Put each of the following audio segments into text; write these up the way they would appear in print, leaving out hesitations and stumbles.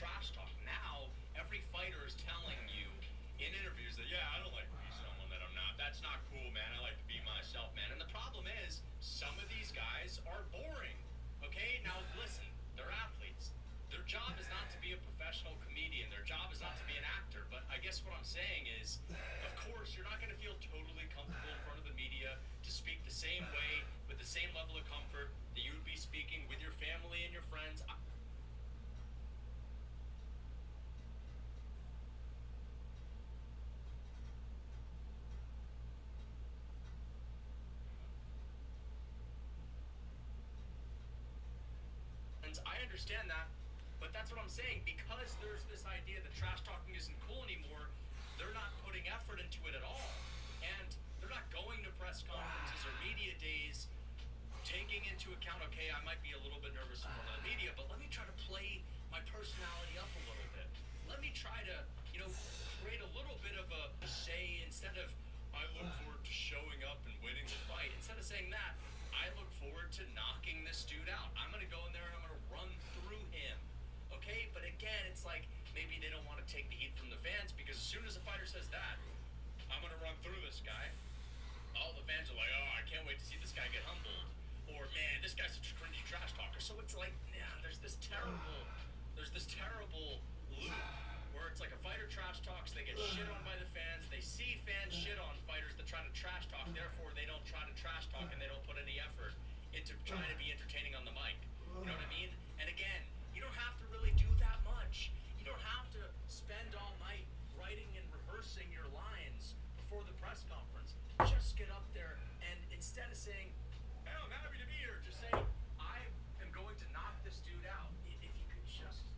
trash talk. Now every fighter is telling you in interviews that, yeah, I don't like to be someone that I'm not. That's not cool, man. I like to be myself, man. And the problem is, some of these guys are boring. Okay, now listen, they're athletes. Their job is not to be a professional comedian. Their job is not to be an actor. But I guess what I'm saying is, of course, you're not going to feel totally comfortable in front of the media to speak the same way, with the same level of comfort that you would be speaking with your family and your friends. I understand that, but that's what I'm saying. Because there's this idea that trash talking isn't cool anymore, they're not putting effort into it at all. And they're not going to press conferences or media days taking into account, okay, I might be a little bit nervous in front of the media, but let me try to play my personality up a little bit. Let me try to, create a little bit of a say instead of, I look forward to showing up and winning the fight. Instead of saying that, I look forward to knocking this dude out. I'm going to go in there and I'm going to run through him. Okay? But again, it's like maybe they don't want to take the heat from the fans because as soon as a fighter says that, I'm going to run through this guy, all the fans are like, oh, I can't wait to see this guy get humbled. Or, man, this guy's such a cringy trash talker. So it's like, there's this terrible loop where it's like a fighter trash talks, they get shit on by the fans, they see fans shit on fighters that try to trash talk, therefore they don't try to trash talk and they don't put any effort into trying to be entertaining on the mic. You know what I mean? And again, you don't have to really do that much. You don't have to spend all night writing and rehearsing your lines before the press conference. Just get up there and instead of saying, hey, I'm happy to be here, just say, I am going to knock this dude out. If you could just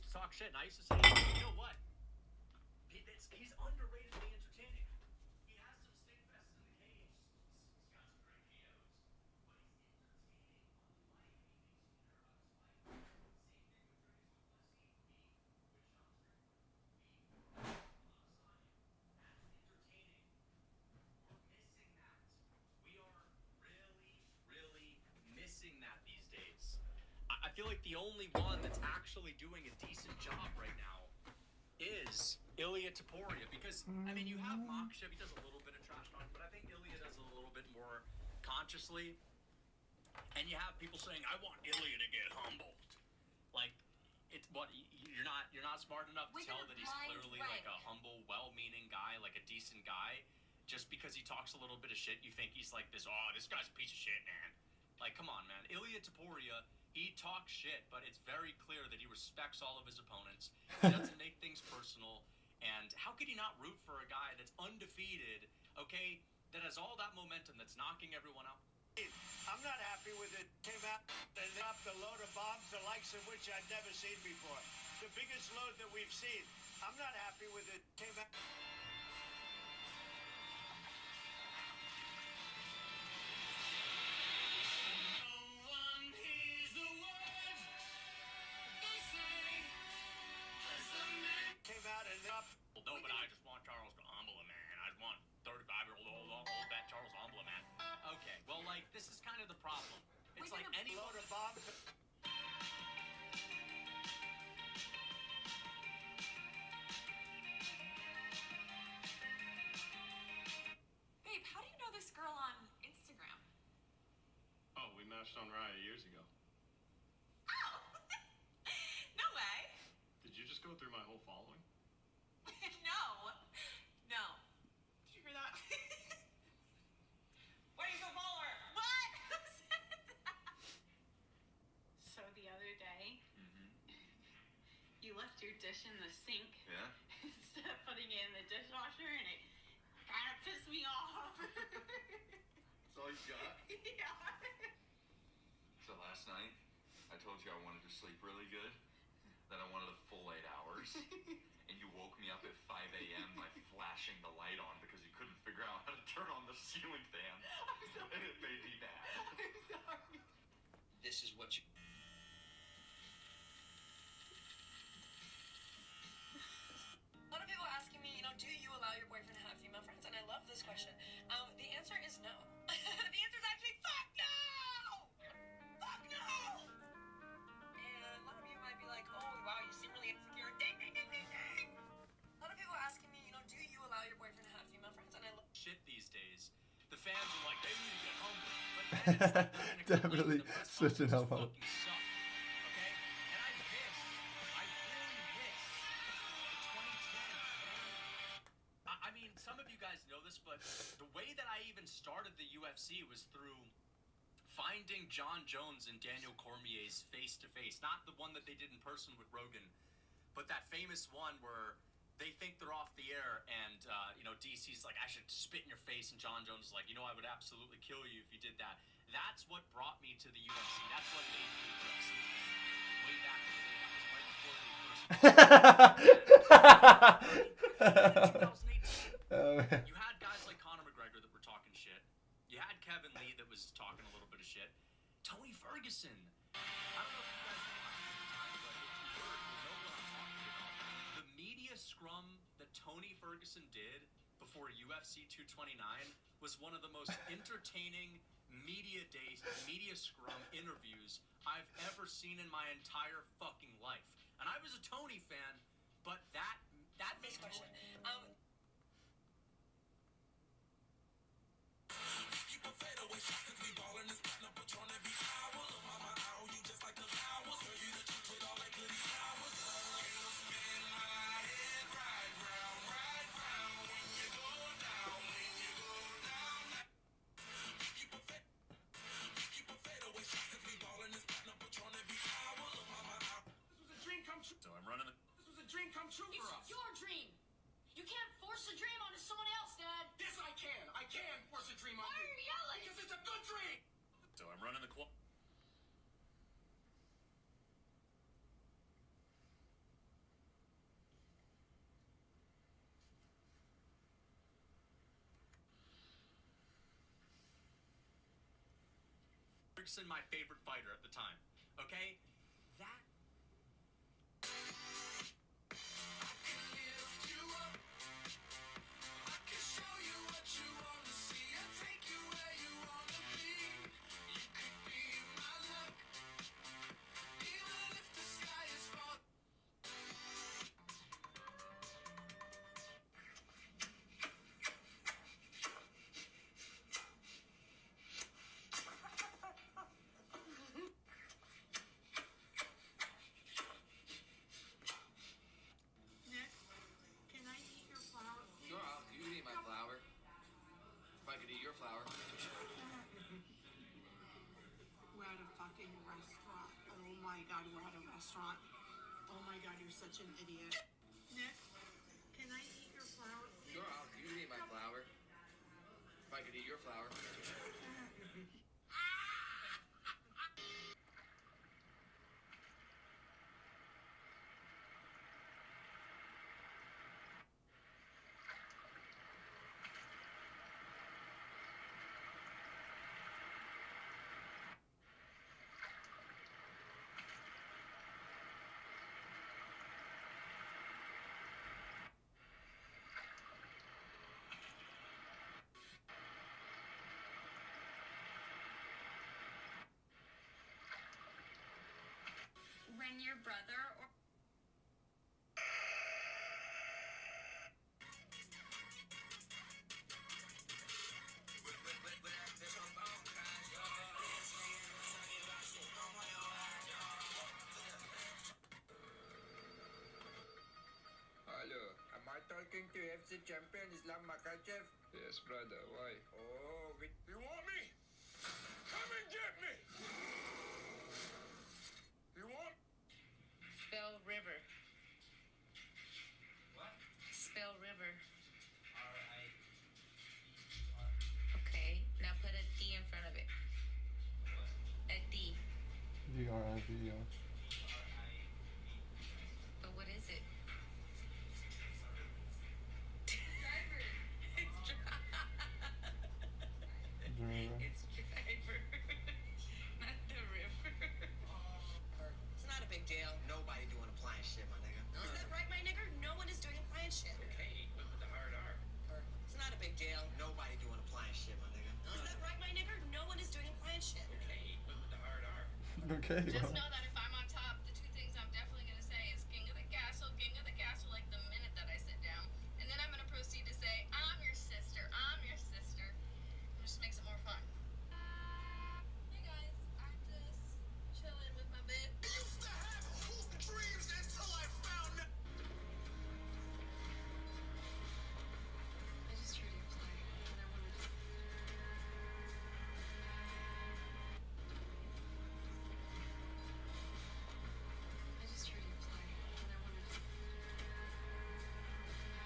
used to talk shit, and I used to say, you know what? He's underratedly entertaining. He has some stick fests in the cage. He's got some great KOs. But he's missing that these days. I feel like the only one that's actually doing a decent job right now is Ilya Taporia, because I mean you have Makhachev, he does a little bit of trash talk, but I think Ilya does a little bit more consciously. And you have people saying, "I want Ilya to get humbled." Like, it's what you're not smart enough to tell that he's clearly like a humble, well-meaning guy, like a decent guy. Just because he talks a little bit of shit, you think he's like this. Oh, this guy's a piece of shit, man. Like, come on, man. Ilya Taporia, he talks shit, but it's very clear that he respects all of his opponents. He doesn't make things personal. And how could he not root for a guy that's undefeated, okay, that has all that momentum, that's knocking everyone out? I'm not happy with it. Came out and dropped a load of bombs, the likes of which I'd never seen before. The biggest load that we've seen. I'm not happy with it. Came out. Came out and dropped. Well, no, but I just want Charles to humble him, man. I just want 35-year-old old that Charles to humble him, man. Okay, well, like, this is kind of the problem. It's like any load of bombs. Babe, how do you know this girl on Instagram? Oh, we matched on Raya years ago. Oh! No way. Did you just go through my whole following? No. Did you hear that? Why are you so follower? What? Who said that? So the other day, you left your dish in the sink instead of putting it in the dishwasher, and it kind of pissed me off. That's all you got? Yeah. So last night, I told you I wanted to sleep really good, that I wanted a full 8 hours, and you woke me up at 5 a.m. by flashing the light on because you couldn't figure out how to turn on the ceiling fan. I'm sorry. And it made me mad. I'm sorry. This is what you... A lot of people asking me, do you allow your boyfriend to have female friends? And I love this question. The answer is no. The answer is actually fuck no! Fuck no! And a lot of you might be like, oh, wow, you seem really insecure. Ding, ding, ding, ding, ding. A lot of people asking me, do you allow your boyfriend to have female friends? And I love shit these days. The fans are like, they need to get humble. But then it's like, they're gonna Definitely complain the press switching conferences up on fucking suck. Okay? And I really miss 2010. I mean, some of you guys know this, but the way that I even started the UFC was through finding John Jones and Daniel Cormier's face-to-face. Not the one that they did in person with Rogan, but that famous one where they think they're off the air, and DC's like, I should spit in your face, and John Jones is like, I would absolutely kill you if you did that. That's what brought me to the UFC. That's what made me a UFC fan. Way back in the day, that was right before they first. You had guys like Conor McGregor that were talking shit. You had Kevin Lee that was talking a little bit of shit. Tony Ferguson. I don't know if you guys watched at the time, but if you were, you'll know what I'm talking about. The media scrum that Tony Ferguson did before UFC 229 was one of the most entertaining media scrum interviews I've ever seen in my entire fucking life. And I was a Tony fan, but that this question. So I'm running the... This was a dream come true for us. It's your dream. You can't force a dream onto someone else, Dad. Yes, I can. I can force a dream on Why you. are you yelling? Because it's a good dream. So I'm running the club. Hendrickson, my favorite fighter at the time. Okay? That. Nick, can I eat your flower, please? Sure, you can eat my flower. If I could eat your flower. We're at a fucking restaurant. Oh my god, we're at a restaurant. Oh my god, you're such an idiot. Nick, can I eat your flower, please? Sure, you can eat my flower. If I could eat your flower. When your brother or Hello, am I talking to FC champion Islam Makachev? Yes, brother. Why? Oh, you want me? Come and get me! You want? Spell river. What? Spell river. R-I-E-R. Okay, now put a D in front of it. What? A D. D-R-I-V-E-R. But what is it? driver? Driver. It's driver. Not the river. It's not a big deal. Nobody doing appliance shit, my nigga. Is that right, my nigger? No one is doing appliance shit. Okay, but with the hard R. It's not a big deal. Nobody doing appliance shit, my nigga. Is that right, my nigger? No one is doing appliance shit. Okay, but with the hard R. Okay, Just well. know that if I'm on top, the two things I'm definitely gonna say is king of the castle, like the minute that I sit down. And then I'm gonna proceed to say, I'm your sister. It just makes it more fun. Hey guys, I'm just chilling with my bib. Used to have hoop dreams until I found out. I just heard you play, and I wanted to. I just heard you play, and I wanted to. I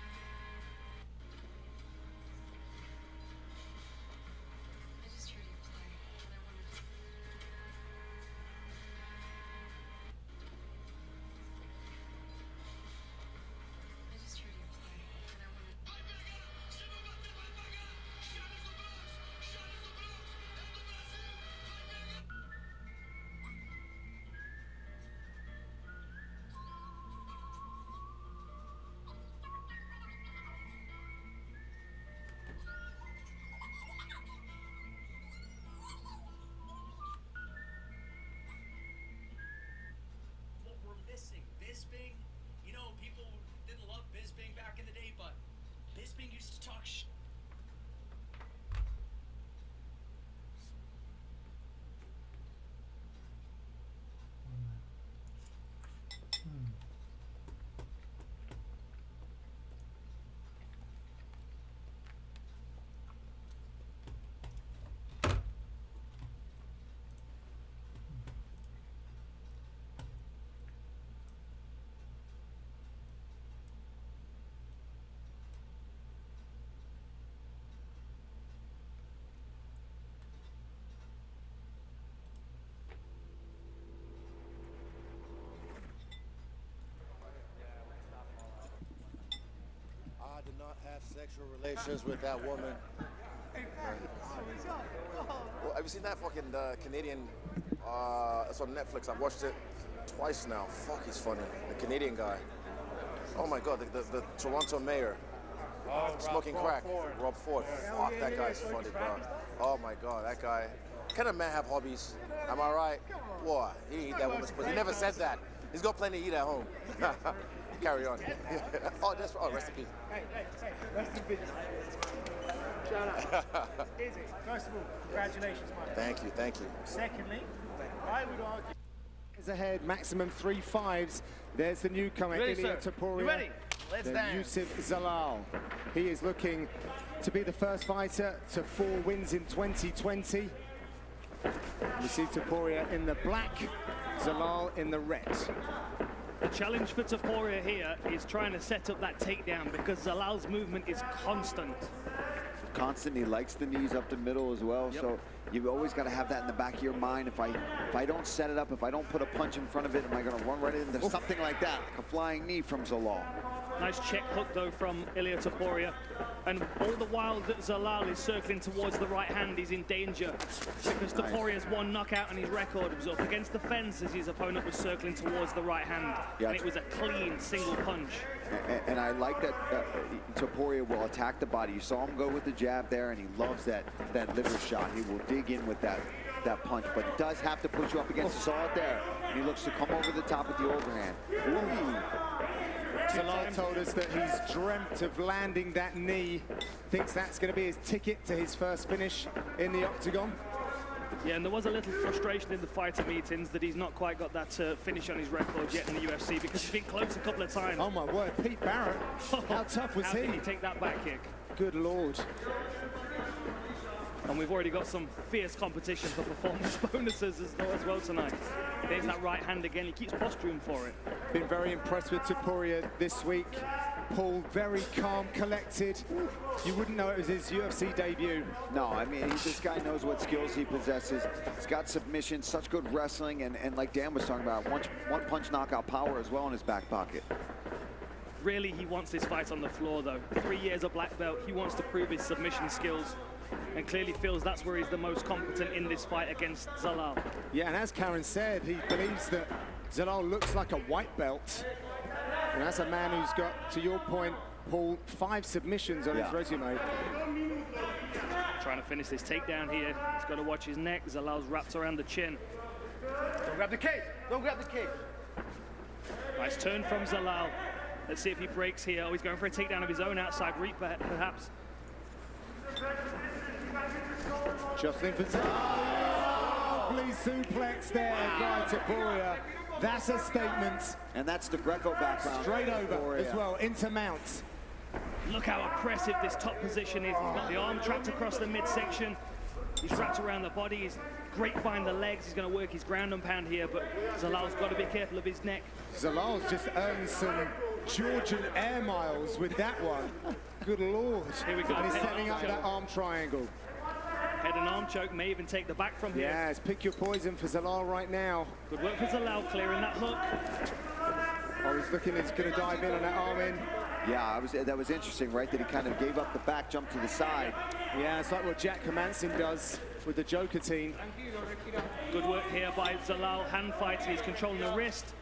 just heard you play, and I wanted to. I just heard you play, and I wanted to. What we're missing. Bisbing. You know, people didn't love Bisbing back in the day, but Bisbing used to talk I did not have sexual relations with that woman. Well, have you seen that fucking Canadian? It's on Netflix. I've watched it twice now. Fuck, he's funny. The Canadian guy. Oh my God, the Toronto mayor. Smoking crack. Rob Ford. Fuck, that guy's funny, bro. Oh my God, that guy. Can a man have hobbies? Am I right? What? He eat that woman's pussy. He never said that. He's got plenty to eat at home. Carry on. Rest in peace. Hey, rest in peace. Shout out. Izzy, first of all, congratulations, man. Thank you. Secondly, I would argue. Is ahead, maximum 3 5s. There's the newcomer, Ilia Topuria. You ready? Let's dance. Yusuf Zalal. He is looking to be the first fighter to 4 wins in 2020. We see Topuria in the black, Zalal in the red. The challenge for Topuria here is trying to set up that takedown because Zalal's movement is constant. He likes the knees up the middle as well, so you've always got to have that in the back of your mind. If I don't set it up, if I don't put a punch in front of it, am I going to run right into something like that, like a flying knee from Zalal? Nice check hook though from Ilia Topuria, and all the while that Zalal is circling towards the right hand, he's in danger because Topuria's one knockout and his record was up against the fence as his opponent was circling towards the right hand, and it was a clean single punch. And I like that Topuria will attack the body. You saw him go with the jab there, and he loves that liver shot. He will dig in with that punch, but he does have to push you up against. You saw it there, and he looks to come over the top with the overhand. Ooh. Zalal told us that he's dreamt of landing that knee, thinks that's going to be his ticket to his first finish in the octagon. Yeah, and there was a little frustration in the fighter meetings that he's not quite got that finish on his record yet in the UFC because he's been close a couple of times. Oh my word, Pete Barrett, how tough was he? How did he take that back kick? Good Lord. And we've already got some fierce competition for performance bonuses as well tonight. There's that right hand again. He keeps posturing for it. Been very impressed with Topuria this week. Paul, very calm, collected. You wouldn't know it was his UFC debut. No, I mean, this guy knows what skills he possesses. He's got submission, such good wrestling, and like Dan was talking about, one punch knockout power as well in his back pocket. Really, he wants this fight on the floor, though. 3 years of black belt. He wants to prove his submission skills, and clearly feels that's where he's the most competent in this fight against Zalal. Yeah, and as Karen said, he believes that Zalal looks like a white belt. And that's a man who's got, to your point, Paul, 5 submissions on his resume. Trying to finish this takedown here. He's got to watch his neck. Zalal's wrapped around the chin. Don't grab the cage. Don't grab the cage. Nice turn from Zalal. Let's see if he breaks here. Oh, he's going for a takedown of his own outside reach, perhaps. Jostling for Zalal. Lovely suplex there by Topuria. That's a statement. And that's the Greco background. Straight over as well, into mount. Look how oppressive this top position is. He's got the arm trapped across the midsection. He's wrapped around the body. He's grapevine the legs. He's going to work his ground and pound here, but Zalal's got to be careful of his neck. Zalal's just earned some Georgian air miles with that one. Good Lord. Here we go. And he's setting up that arm triangle. Head and arm choke, may even take the back from here. Yes, pick your poison for Zalal right now. Good work for Zalal, clearing that hook. Oh, he's looking, he's going to dive in on that arm in. Yeah, that was interesting, right? That he kind of gave up the back, jumped to the side. Yeah, it's like what Jack Hermansson does with the Joker team. Good work here by Zalal, hand fighting. He's controlling the wrist.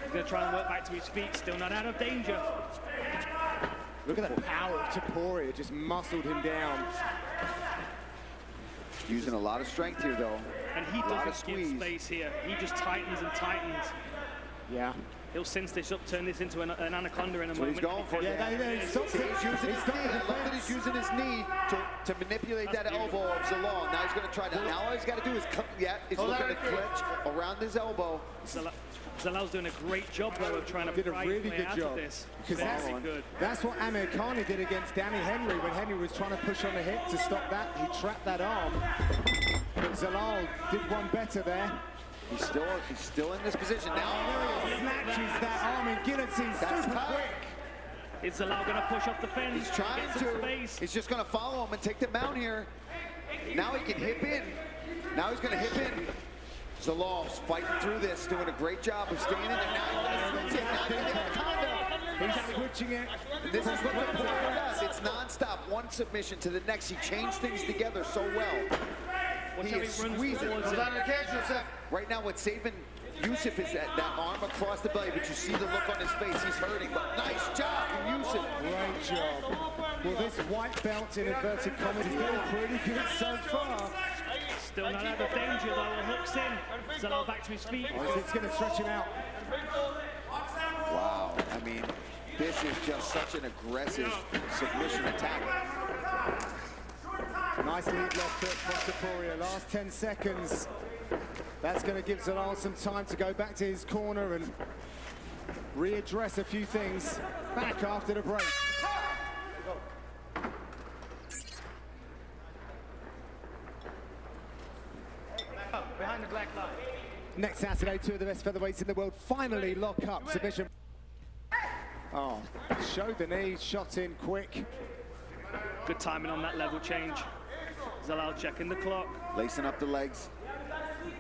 He's going to try and work back to his feet, still not out of danger. Look at the power of Topuria, just muscled him down. Using a lot of strength here, though. And he doesn't give space here. He just tightens and tightens. Yeah. He'll cinch this up, turn this into an anaconda in a moment. He's going for it. He's using his knee. I love that he's using his knee to manipulate that elbow of Zalal. Now he's going to try to. Now all he's got to do is cut. Yeah, he's looking to clinch around his elbow. Zalal's doing a great job, though, of trying to did a really good job. Because that's what Amir Khani did against Danny Henry when Henry was trying to push on the hip to stop that. He trapped that arm. But Zalal did one better there. He's still in this position now. He snatches that arm in guillotine super quick. Is Zalal going to push off the fence? He's trying to. He's just going to follow him and take the mount here. Now he can hip in. Now he's going to hip in. Zalal's fighting through this, doing a great job of staying in there. Now he's going to switch it. Now he's going to anaconda. He's switching it. This is what Topuria does. It's non-stop. One submission to the next. He changed things together so well. He is squeezing. Right now, what's saving Yusuf is that arm across the belly, but you see the look on his face. He's hurting, but nice job from Yusuf. Great job. Well, this white belt in inverted commas is doing pretty good so far. Still not out of danger though. Hooks in. Zalal back to his feet. Oh, it's going to stretch him out. Wow. I mean, this is just such an aggressive submission attack. Nice lead left foot from Topuria. Last 10 seconds. That's going to give Zalal some time to go back to his corner and readdress a few things. Back after the break. Behind the black line. Next Saturday, two of the best featherweights in the world finally lock up. Submission. Oh, showed the knee, shot in quick. Good timing on that level change. Zalal checking the clock. Lacing up the legs.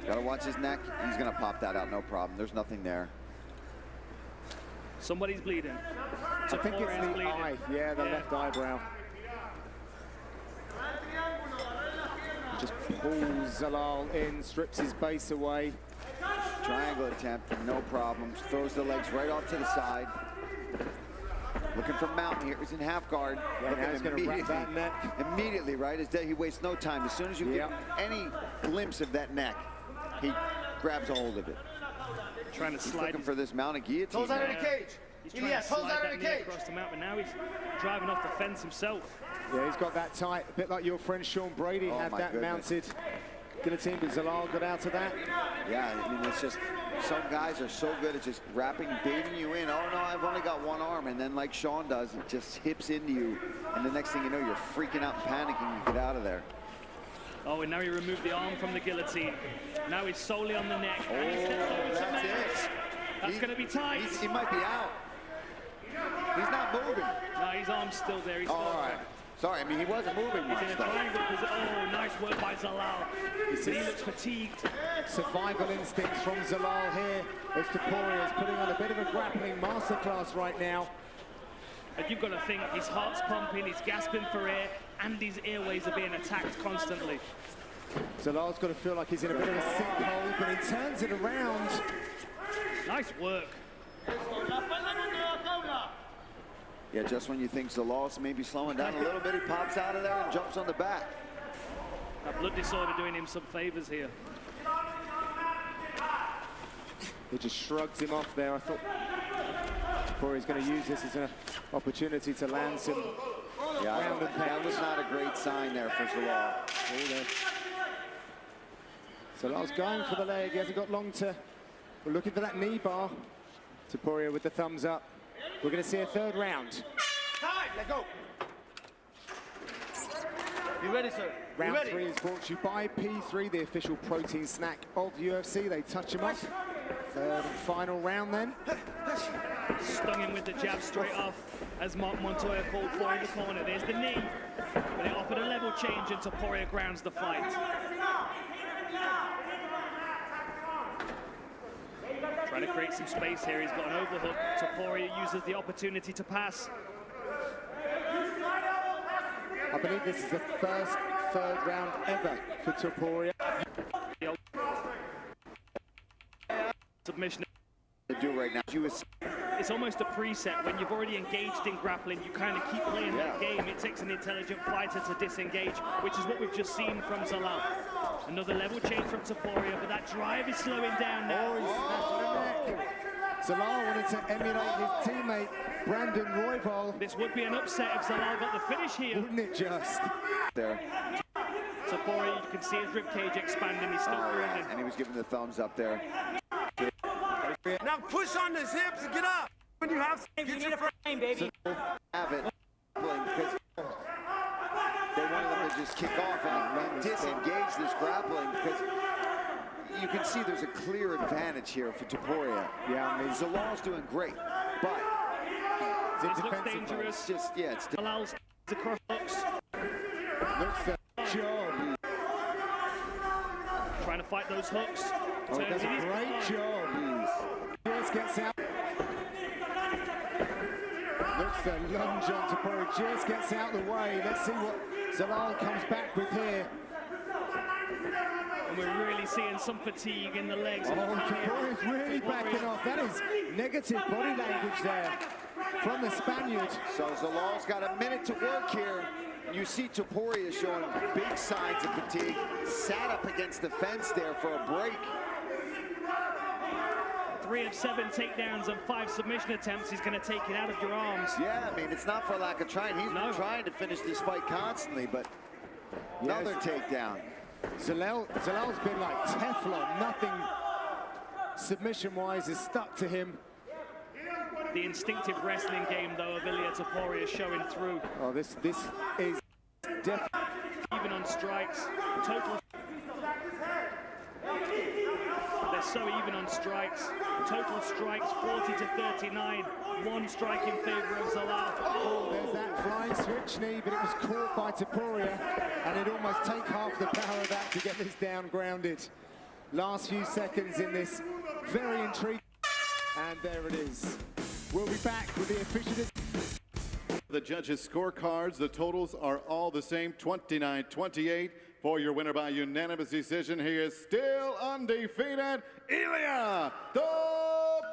Gotta watch his neck. He's gonna pop that out, no problem. There's nothing there. Somebody's bleeding. I think it's the eye. Yeah, the left eyebrow. Just pulls Zalal in, strips his base away. Triangle attempt, no problems. Throws the legs right off to the side. Looking for Mountain here. He's in half guard. Yeah, now he's going to wrap that neck. Immediately, right? He wastes no time. As soon as you get any glimpse of that neck, he grabs a hold of it. Trying to slide. Looking for this mounted guillotine. Holds out of the cage. He's trying to slide that knee across the mount, but now he's driving off the fence himself. Yeah, he's got that tight, a bit like your friend Sean Brady had that mounted guillotine, but Zalal got out of that. Yeah, I mean, it's just, some guys are so good at just wrapping, baiting you in. Oh no, I've only got one arm. And then like Sean does, it just hips into you. And the next thing you know, you're freaking out and panicking to get out of there. Oh, and now he removed the arm from the guillotine. Now he's solely on the neck. Oh, that's it. That's going to be tight. He might be out. He's not moving. No, his arm's still there. He's all right. Sorry, I mean, he wasn't moving He's much, in a though. triangle. Oh, nice work by Zalal. He looks fatigued. Survival instincts from Zalal here as Topuria is putting on a bit of a grappling masterclass right now. And you've got to think, his heart's pumping, he's gasping for air, and his airways are being attacked constantly. Zalal's got to feel like he's in a bit of a sinkhole, but he turns it around. Nice work. Yeah, just when you think Zalal's maybe slowing down a little bit, he pops out of there and jumps on the back. That blood disorder doing him some favors here. He just shrugs him off there. I thought Topuria's going to use this as an opportunity to land some round and pound. That was not a great sign there for Zalal. Zalal's going for the leg. He hasn't got long to... We're looking for that knee bar. Topuria with the thumbs up. We're going to see a third round. Time, let go. You ready, sir? Round 3 is brought to you by P3, the official protein snack of UFC. They touch him up. Third and final round then. Stung him with the jab straight off, as Mark Montoya called for in the corner. There's the knee, but it offered a level change and Topuria grounds the fight. Trying to create some space here. He's got an overhook. Topuria uses the opportunity to pass. I believe this is the first third round ever for Topuria. Submission. They do right now. It's almost a preset. When you've already engaged in grappling, you kind of keep playing that game. It takes an intelligent fighter to disengage, which is what we've just seen from Zalal. Another level change from Topuria, but that drive is slowing down now. Oh, he's snapped the neck. Zalal wanted to emulate his teammate, Brandon Royval. This would be an upset if Zalal got the finish here. Wouldn't it just? There. Topuria, you can see his ribcage expanding. He's still breathing. And he was giving the thumbs up there. Now push on his hips and get up. When you have get your frame, baby. Have it. Because they wanted them to just kick off and disengage this grappling, because you can see there's a clear advantage here for Topuria. Yeah, I mean, Zalal's doing great, but this looks dangerous. It's Zalal's across hooks. Looks the job. Trying to fight those hooks. Oh, he does a great job. Pierce gets out. Looks to lunge on Topuria, just gets out the way. Let's see what Zalal comes back with here. And we're really seeing some fatigue in the legs. Oh, Topuria's really backing off. That is negative body language there from the Spaniard. So Zalal's got a minute to work here. You see Topuria showing big signs of fatigue. Sat up against the fence there for a break. 3 of 7 takedowns and 5 submission attempts. He's going to take it out of your arms. Yeah, I mean, it's not for lack of trying. He's been trying to finish this fight constantly, but another takedown. Zalal's been like Teflon. Nothing submission-wise is stuck to him. The instinctive wrestling game, though, of Ilia Topuria is showing through. Oh, this is definitely even on strikes. Total. They're so even on strikes. Total strikes 40 to 39. 1 strike in favor of Zalal. Oh, there's that flying switch knee, but it was caught by Topuria, and it'd almost take half the power of that to get this down grounded. Last few seconds in this very intriguing, and there it is. We'll be back with the official. The judges' scorecards, the totals are all the same, 29-28. For your winner by unanimous decision, he is still undefeated, Ilia Topuria.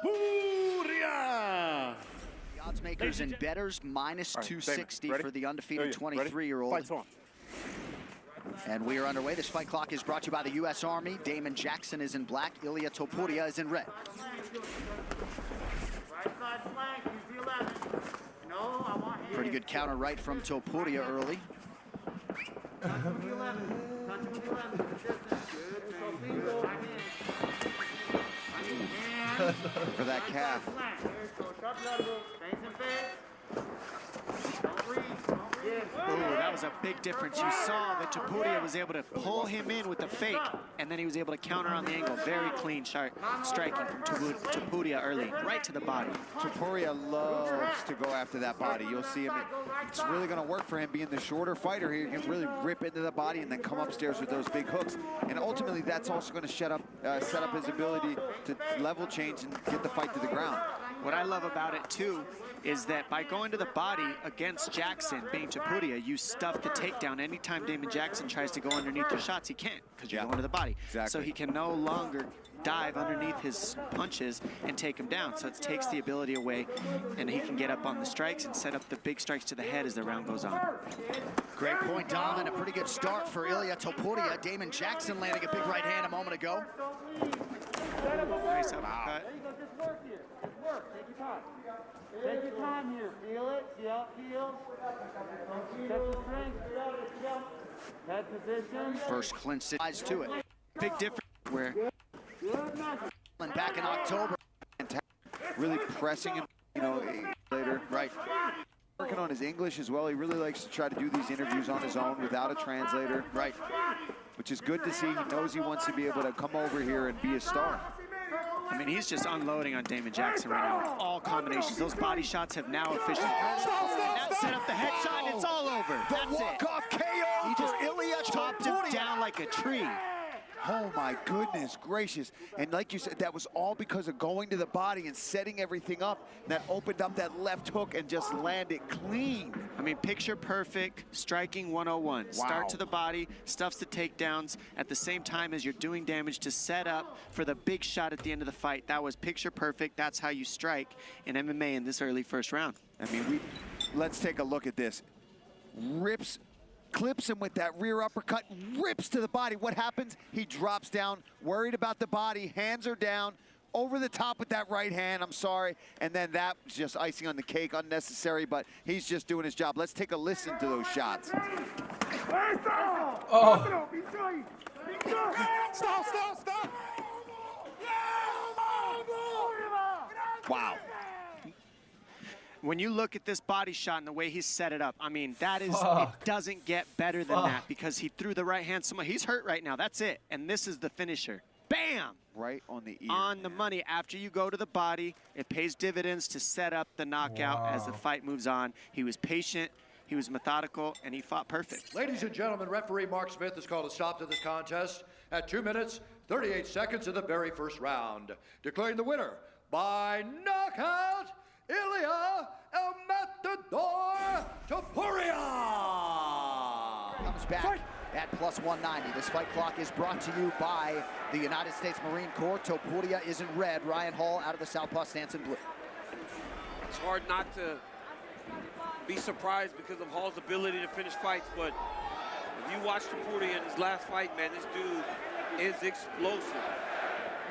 The odds makers and bettors minus 260 for the undefeated 23-year-old. And we are underway. This fight clock is brought to you by the U.S. Army. Damon Jackson is in black. Ilia Topuria is in red. Pretty good counter right from Topuria early. For that calf. Ooh, that was a big difference. You saw that Topuria was able to pull him in with the fake, and then he was able to counter on the angle. Very clean striking from Topuria early, right to the body. Topuria loves to go after that body. You'll see him. It's really going to work for him being the shorter fighter here. He can really rip into the body and then come upstairs with those big hooks. And ultimately, that's also going to set up his ability to level change and get the fight to the ground. What I love about it, too, is that by going to the body against Jackson, being Topuria, you stuff the takedown. Anytime Damon Jackson tries to go underneath your shots, he can't, because you're going to the body. Exactly. So he can no longer dive underneath his punches and take him down. So it takes the ability away, and he can get up on the strikes and set up the big strikes to the head as the round goes on. Great point, Dom, and a pretty good start for Ilia Topuria. Damon Jackson landing a big right hand a moment ago. Nice uppercut. Take your time here. Feel it. See how it feels. Check the strength. Head position. First clinch size to it. Big difference where back in October. Really pressing him, later. Right. Working on his English as well. He really likes to try to do these interviews on his own without a translator. Right. Which is good to see. He knows he wants to be able to come over here and be a star. I mean, he's just unloading on Damon Jackson right now with all combinations. Those body shots have now officially set up the headshot, and it's all over. That's it. Walk-off KO. He just chopped him down like a tree. Oh my goodness gracious. And like you said, that was all because of going to the body and setting everything up. That opened up that left hook and just landed clean. I mean, picture perfect, striking 101. Wow. Start to the body, stuffs the takedowns at the same time as you're doing damage to set up for the big shot at the end of the fight. That was picture perfect. That's how you strike in MMA in this early first round. I mean, let's take a look at this. Clips him with that rear uppercut, rips to the body. What happens? He drops down, worried about the body, hands are down, over the top with that right hand, I'm sorry. And then that was just icing on the cake, unnecessary, but he's just doing his job. Let's take a listen to those shots. Oh. Stop. Wow. When you look at this body shot and the way he's set it up, I mean, it doesn't get better than that because he threw the right hand so much. He's hurt right now. That's it. And this is the finisher. Bam! Right on the ear. On the money. After you go to the body, it pays dividends to set up the knockout as the fight moves on. He was patient, he was methodical, and he fought perfect. Ladies and gentlemen, referee Mark Smith has called a stop to this contest at 2 minutes, 38 seconds of the very first round, declaring the winner by knockout, Ilia Topuria. back at plus 190. This fight clock is brought to you by the United States Marine Corps. Topuria is in red. Ryan Hall out of the southpaw stance in blue. It's hard not to be surprised because of Hall's ability to finish fights, but if you watch Topuria in his last fight, man, this dude is explosive.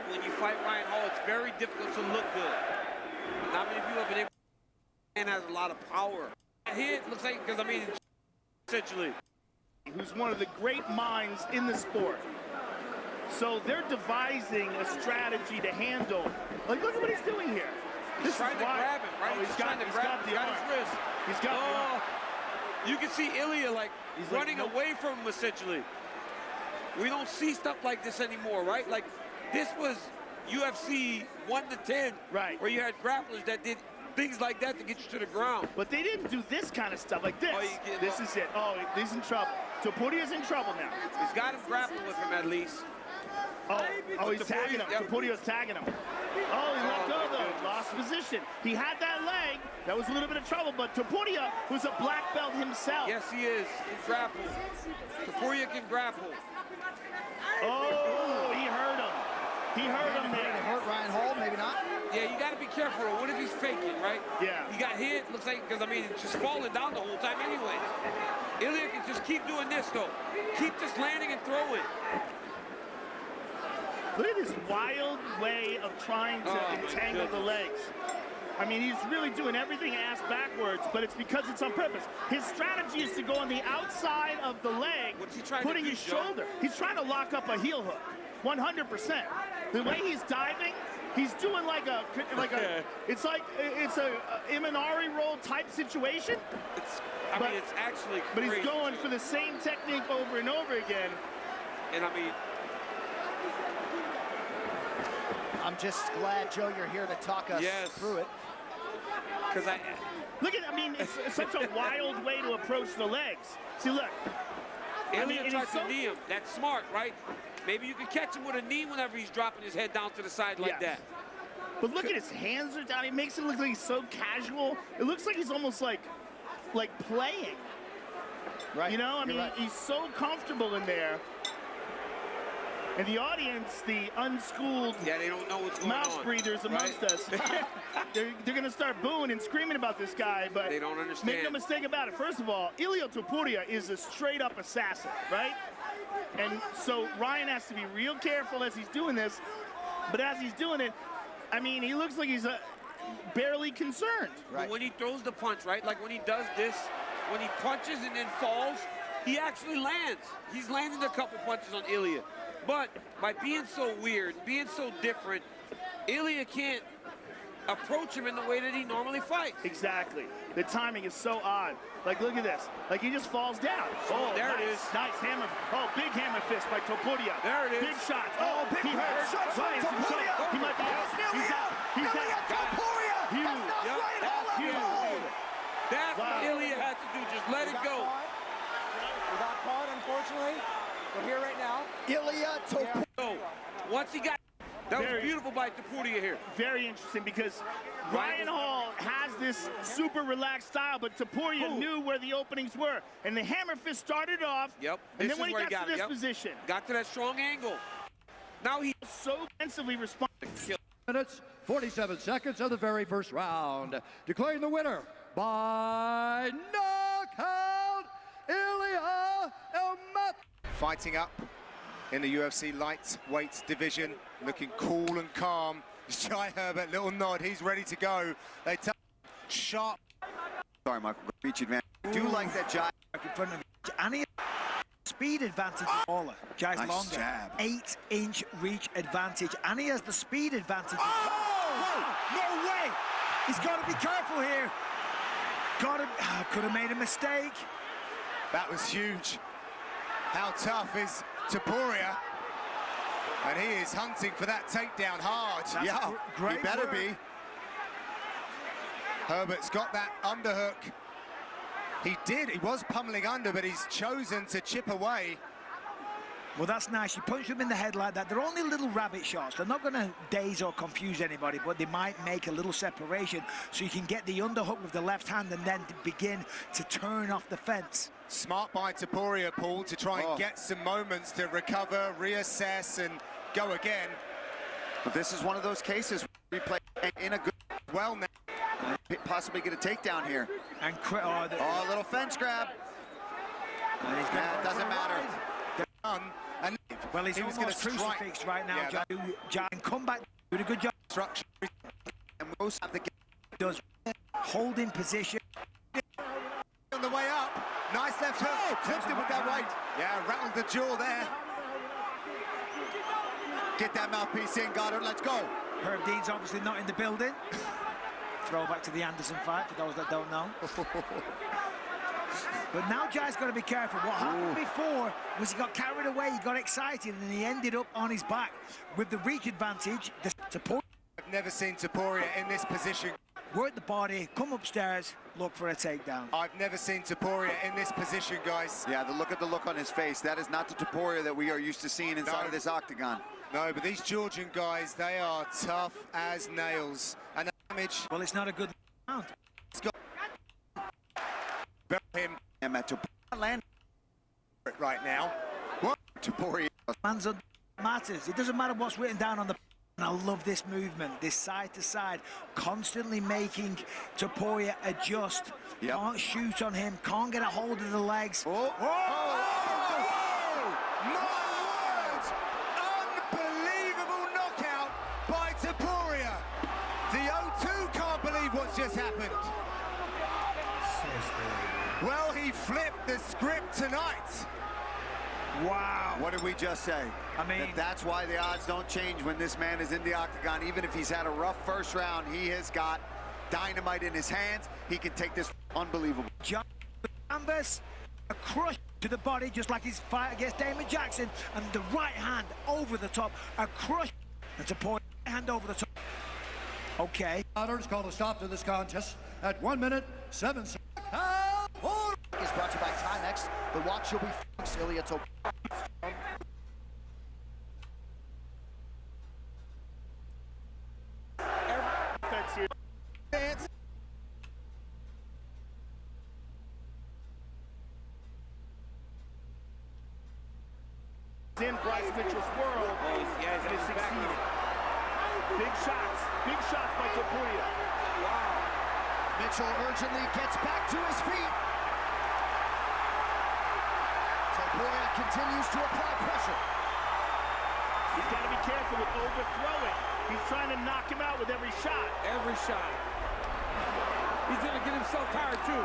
When you fight Ryan Hall, it's very difficult to look good. Not many people have been able to, and has a lot of power. Hit looks like, because I mean, essentially. Who's one of the great minds in the sport. So they're devising a strategy to handle. Like, look at what he's doing here. He's trying to grab him, right? Oh, he's got his wrist. He's got the arm. You can see Ilya like running away from him, essentially. We don't see stuff like this anymore, right? Like, this was UFC 1 to 10, right? Where you had grapplers that did things like that to get you to the ground. But they didn't do this kind of stuff like this. This is it. Oh, he's in trouble. Topuria's in trouble now. He's got him grappling with him at least. Oh, he's tagging him. Yep. Topuria's tagging him. Oh, he let go though. Lost position. He had that leg. That was a little bit of trouble, but Topuria, who's a black belt himself. Yes, he is. He grapples. Topuria can grapple. Oh, he hurt him. He hurt him there. To hurt Ryan Hall, maybe not. Yeah, you got to be careful. What if he's faking, right? Yeah. He got hit. Looks like, because I mean, it's just falling down the whole time anyway. Ilya can just keep doing this though. Keep just landing and throwing. Look at this wild way of trying to entangle the legs. I mean, he's really doing everything ass backwards, but it's because it's on purpose. His strategy is to go on the outside of the leg, putting his shoulder. He's trying to lock up a heel hook, 100%. The way he's diving, he's doing like a it's a Imanari roll type situation. I mean, it's actually But he's crazy. going for the same technique over and over again. And I mean, I'm just glad, Joe, you're here to talk us through it. Because I mean, it's such a wild way to approach the legs. See, look. Ilya tried to knee him. That's smart, right? Maybe you can catch him with a knee whenever he's dropping his head down to the side like that. But look at his hands are down. He makes it look like he's so casual. It looks like he's almost like playing. Right. You know, I mean, he's so comfortable in there. And the audience, the unschooled they don't know what's going mouse on, breathers amongst us, they're going to start booing and screaming about this guy, but they don't understand. Make no mistake about it. First of all, Ilya Topuria is a straight-up assassin, right? And so Ryan has to be real careful as he's doing this, but as he's doing it, I mean, he looks like he's barely concerned. But when he throws the punch, right? Like when he does this, when he punches and then falls, he actually lands. He's landed a couple punches on Ilya. But by being so weird, being so different, Ilya can't approach him in the way that he normally fights. Exactly. The timing is so odd. Like, look at this. Like, he just falls down. Oh, there it is. Nice hammer. Oh, big hammer fist by Topuria. There it is. Big shots. Oh, big shots by Topuria. He might be out. He's out. He's out. Topuria. That's not Ryan Hall. That's what Ilya had to do. Just let it go. We got caught, unfortunately. We're here right now. Ilya Topuria. So, once he got... That was beautiful by Topuria here. Very interesting because Ryan Hall has this super relaxed style, but Topuria knew where the openings were. And the hammer fist started off. Yep. And then when he got to this position. Got to that strong angle. Now he's so defensively responding. Minutes, 47 seconds of the very first round. Declaring the winner by knockout, Ilya Elmat. Fighting up in the UFC lightweight division, looking cool and calm. Jai Herbert, little nod, he's ready to go. They tell sharp. Sorry, Michael, reach advantage. Do like that Jai in front of Annie. Speed advantage smaller. Jai's nice longer. Jab. 8-inch reach advantage. Annie has the speed advantage. Oh! No way! He's got to be careful here. Could have made a mistake. That was huge. How tough is Topuria? And he is hunting for that takedown hard. That's great he better work. be. Herbert's got that underhook. He was pummeling under, but he's chosen to chip away. Well, that's nice. You punch them in the head like that. They're only little rabbit shots. They're not going to daze or confuse anybody, but they might make a little separation so you can get the underhook with the left hand and then to begin to turn off the fence. Smart by Topuria, Paul, to try and get some moments to recover, reassess, and go again. But this is one of those cases where we play in a good well now. Possibly get a takedown here. And a little fence grab. It doesn't matter. And well, he's almost crucifixed right now, John. Come back, do a good job. Structure. And most of the does hold in position. On the way up. Nice left hook. Clipped it with that right. Yeah, rattled the jaw there. Get that mouthpiece in, Goddard. Let's go. Herb Dean's obviously not in the building. Throwback to the Anderson fight, for those that don't know. But now Jai's got to be careful. What happened before was he got carried away, he got excited, and he ended up on his back. With the reach advantage, the support. I've never seen Topuria in this position. Work the body, come upstairs, look for a takedown. I've never seen Topuria in this position, guys. Yeah, look at the look on his face. That is not the Topuria that we are used to seeing inside of this octagon. No, but these Georgian guys, they are tough as nails. And the damage... Well, it's not a good round. It's got... Bury him. And Topuria land right now. What? Topuria. Man's matters. It doesn't matter what's written down on the... And I love this movement, this side to side, constantly making Topuria adjust. Yep. Can't shoot on him, can't get a hold of the legs. Oh! My words! Unbelievable knockout by Topuria. The O2 can't believe what's just happened. Well, he flipped the script tonight. Wow. What did we just say? I mean... That's why the odds don't change when this man is in the octagon. Even if he's had a rough first round, he has got dynamite in his hands. He can take this unbelievable. John Canvas, a crush to the body, just like his fight against Damon Jackson. And the right hand over the top, a crush. And Topuria, hand over the top. Okay. Orders called a stop to this contest at 1 minute, 7 seconds. Is brought to you by TyKneeNips. The watch will be Ilya Topuria. In Bryce Mitchell's world, and it succeeded. Big shots by Topuria. Wow. Mitchell urgently gets back to his feet. Topuria continues to apply pressure. He's got to be careful with overthrowing. He's trying to knock him out with every shot. Every shot. He's going to get himself tired, too.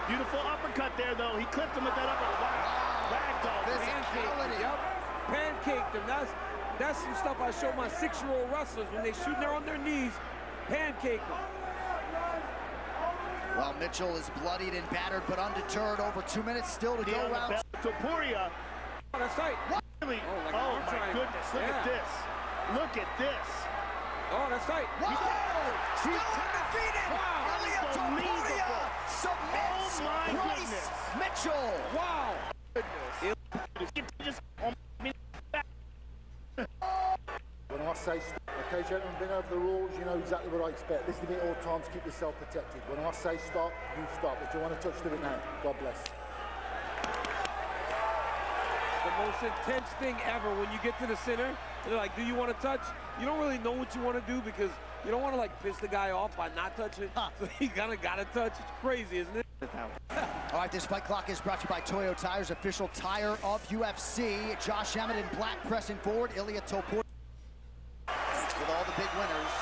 Beautiful uppercut there, though. He clipped him with that uppercut. Wow. Ragdoll. Pancaked him. Yep. Pancaked him. That's some stuff I show my 6-year-old wrestlers when they shoot there on their knees. Pancake them. Well, Mitchell is bloodied and battered, but undeterred. Over 2 minutes still to go. Round. Topuria. Oh, that's tight. Really? Oh my goodness. Look at this. Look at this. Oh, that's tight. Whoa! Still undefeated. Wow. Ilya Topuria submits Bryce Mitchell. Wow. When I say stop, okay, gentlemen, been over the rules, you know exactly what I expect. Listen to me at all times, keep yourself protected. When I say stop, you stop. If you want to touch, do it now. God bless. The most intense thing ever when you get to the center, they're like, do you want to touch? You don't really know what you want to do because you don't want to like piss the guy off by not touching. So you kind of got to touch. It's crazy, isn't it? All right, this fight clock is brought to you by Toyo Tires, official tire of UFC. Josh Emmett in black pressing forward. Ilya Topuria with all the big winners.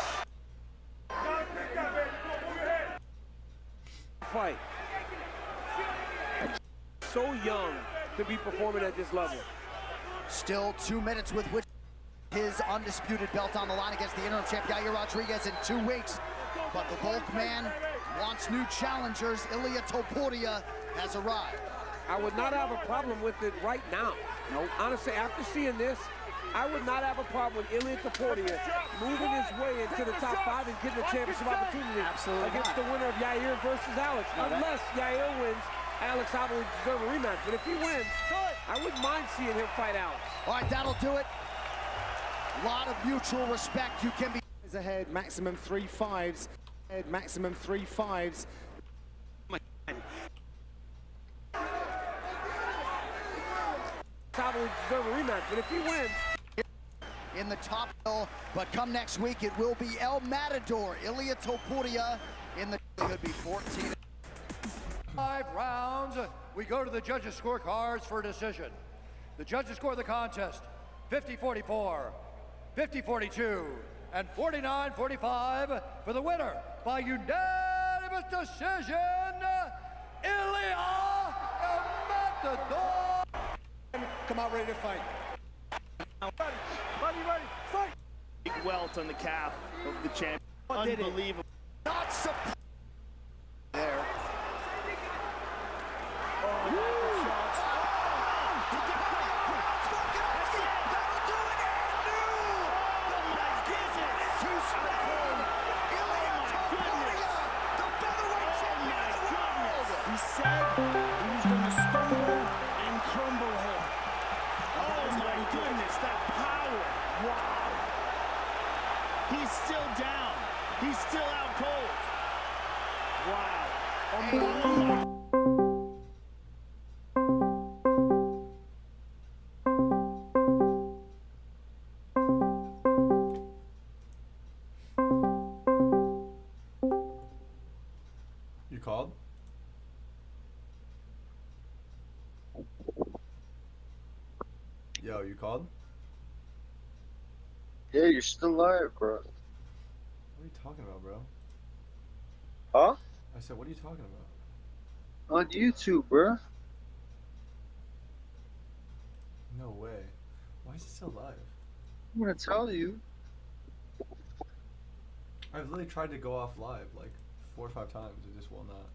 Fight. So young to be performing at this level. Still 2 minutes with which his undisputed belt on the line against the interim champ Yair Rodriguez in 2 weeks. But the bulk man wants new challengers. Ilya Topuria has arrived. I would not have a problem with it right now. No, honestly, after seeing this, I would not have a problem with Ilya Topuria moving his way into the top 5 and getting the championship opportunity against the winner of Yair versus Alex. Unless Yair wins, Alex obviously deserves a rematch. But if he wins, I wouldn't mind seeing him fight Alex. All right, that'll do it. A lot of mutual respect. You can be ahead, maximum 3-5s. Maximum 3-5s. Probably deserve a rematch, but if he wins, in the top hill, but come next week it will be El Matador, Ilia Topuria in the could be 14. 5 rounds. We go to the judges' scorecards for a decision. The judges score the contest 50-44, 50-42, and 49-45 for the winner by unanimous decision, Ilia El Matador. Come out ready to fight. Buddy, fight! Big welt on the calf of the champion. Unbelievable. Not surprised. There. He said he was going to stumble and crumble him. Oh my goodness, that power. Wow. He's still down. He's still out cold. Wow. You called? Yo, you called? Yeah, you're still live, bro. What are you talking about, bro? Huh? I said, what are you talking about? On YouTube, bro. No way. Why is it still live? I'm gonna tell you. I've literally tried to go off live like 4 or 5 times. It just will not.